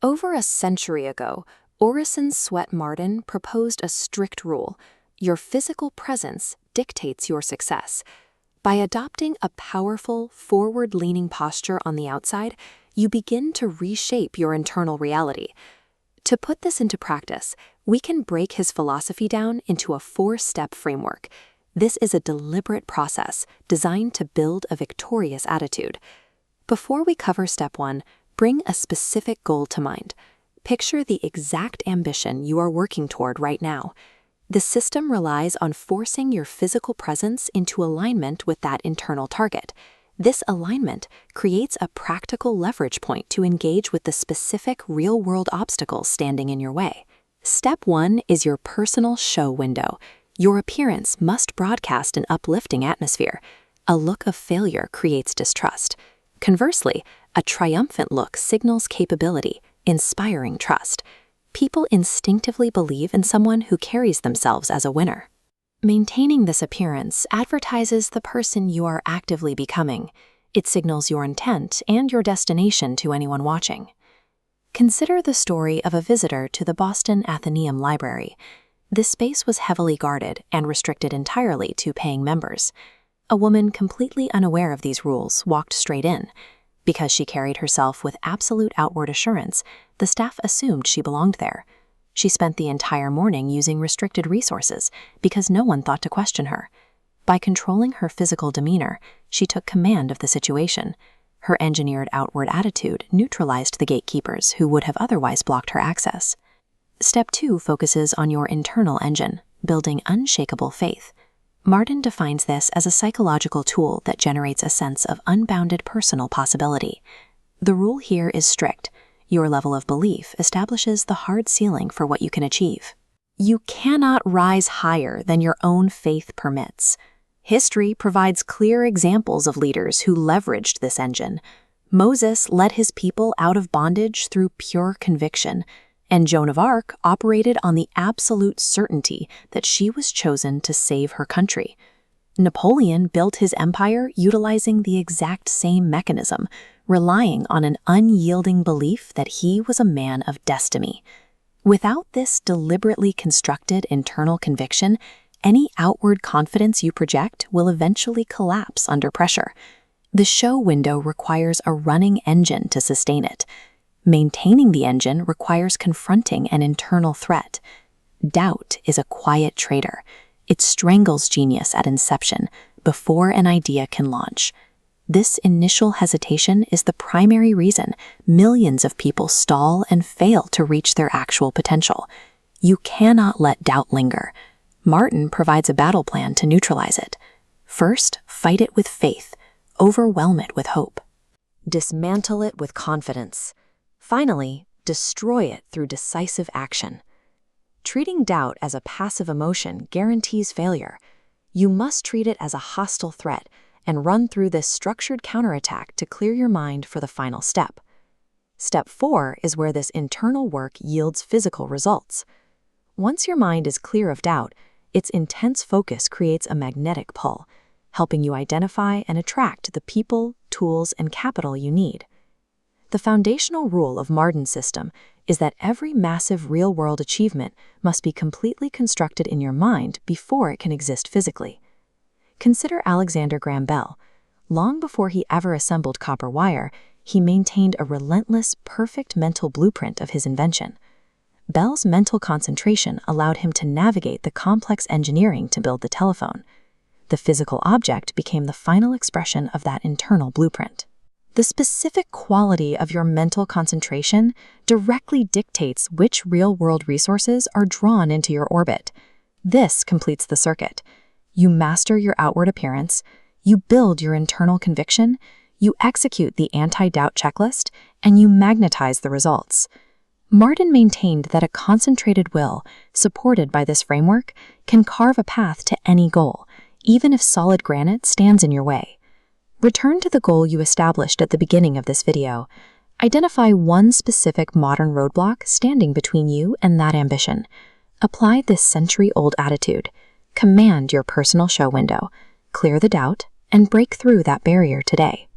Over a century ago, Orison Swett Marden proposed a strict rule: your physical presence dictates your success. By adopting a powerful, forward-leaning posture on the outside, you begin to reshape your internal reality. To put this into practice, we can break his philosophy down into a 4-step framework. This is a deliberate process designed to build a victorious attitude. Before we cover step 1, bring a specific goal to mind. Picture the exact ambition you are working toward right now. The system relies on forcing your physical presence into alignment with that internal target. This alignment creates a practical leverage point to engage with the specific real-world obstacles standing in your way. Step 1 is your personal show window. Your appearance must broadcast an uplifting atmosphere. A look of failure creates distrust. Conversely, a triumphant look signals capability, inspiring trust. People instinctively believe in someone who carries themselves as a winner. Maintaining this appearance advertises the person you are actively becoming. It signals your intent and your destination to anyone watching. Consider the story of a visitor to the Boston Athenaeum Library. This space was heavily guarded and restricted entirely to paying members. A woman completely unaware of these rules walked straight in. Because she carried herself with absolute outward assurance, the staff assumed she belonged there. She spent the entire morning using restricted resources because no one thought to question her. By controlling her physical demeanor, she took command of the situation. Her engineered outward attitude neutralized the gatekeepers who would have otherwise blocked her access. Step 2 focuses on your internal engine, building unshakable faith. Marden defines this as a psychological tool that generates a sense of unbounded personal possibility. The rule here is strict. Your level of belief establishes the hard ceiling for what you can achieve. You cannot rise higher than your own faith permits. History provides clear examples of leaders who leveraged this engine. Moses led his people out of bondage through pure conviction, and Joan of Arc operated on the absolute certainty that she was chosen to save her country. Napoleon built his empire utilizing the exact same mechanism, relying on an unyielding belief that he was a man of destiny. Without this deliberately constructed internal conviction, any outward confidence you project will eventually collapse under pressure. The show window requires a running engine to sustain it. Maintaining the engine requires confronting an internal threat. Doubt is a quiet traitor. It strangles genius at inception, before an idea can launch. This initial hesitation is the primary reason millions of people stall and fail to reach their actual potential. You cannot let doubt linger. Marden provides a battle plan to neutralize it. First, fight it with faith. Overwhelm it with hope. Dismantle it with confidence. Finally, destroy it through decisive action. Treating doubt as a passive emotion guarantees failure. You must treat it as a hostile threat and run through this structured counterattack to clear your mind for the final step. Step 4 is where this internal work yields physical results. Once your mind is clear of doubt, its intense focus creates a magnetic pull, helping you identify and attract the people, tools, and capital you need. The foundational rule of Marden's system is that every massive real-world achievement must be completely constructed in your mind before it can exist physically. Consider Alexander Graham Bell. Long before he ever assembled copper wire, he maintained a relentless, perfect mental blueprint of his invention. Bell's mental concentration allowed him to navigate the complex engineering to build the telephone. The physical object became the final expression of that internal blueprint. The specific quality of your mental concentration directly dictates which real-world resources are drawn into your orbit. This completes the circuit. You master your outward appearance, you build your internal conviction, you execute the anti-doubt checklist, and you magnetize the results. Marden maintained that a concentrated will, supported by this framework, can carve a path to any goal, even if solid granite stands in your way. Return to the goal you established at the beginning of this video. Identify one specific modern roadblock standing between you and that ambition. Apply this century-old attitude. Command your personal show window. Clear the doubt and break through that barrier today.